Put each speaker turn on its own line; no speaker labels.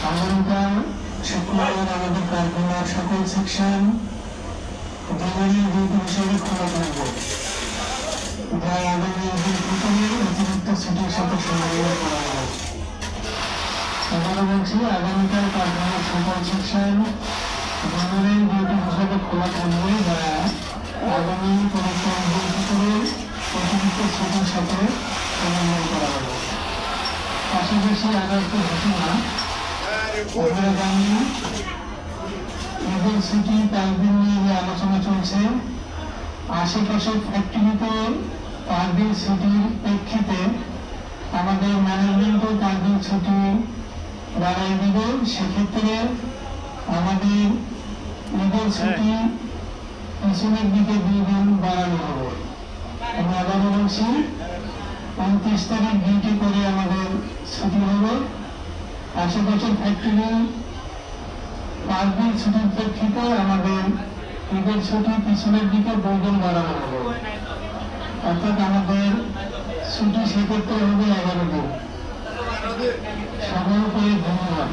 আগামীকাল শুক্রবার আমাদের কারখানার সকল সেকশন ডেলিভারি ডিউটি হিসেবে খোলা থাকবে, যা আগামী দিনের অতিরিক্ত ছুটির সাথে সমন্বয় করা হবে। আবারও বলছি, আগামীকাল কারখানার সকল সেকশন ডেলিভারি ডিউটি হিসেবে খোলা থাকবে, যা আগামী পরীক্ষা অতিরিক্ত ছুটির সাথে সমন্বয় করা হবে। পাশাপাশি আরো একটি ঘোষণা, আপনারা জানেন ঈদের ছুটি 5 দিন নিয়ে যে আলোচনা চলছে, আশেপাশের ফ্যাক্টরিতে 5 দিন ছুটির প্রেক্ষিতে আমাদের ম্যানেজমেন্টও 5 দিন ছুটি বাড়াই দিবে। সেক্ষেত্রে আমাদের ঈদের ছুটি পিছনের দিকে 2 দিন বাড়ানো হবে। আমি আবারও বলছি, 29 তারিখ ডিউটি করে আমাদের ছুটি হবে। আশেপাশের ফ্যাক্টরি 5 দিন ছুটির প্রেক্ষিতে আমাদের ঈদের ছুটি পিছনের দিকে 2 দিন বাড়ানো হবে, অর্থাৎ আমাদের ছুটি সেক্ষেত্রে হবে 11 দিন। সকলকে ধন্যবাদ।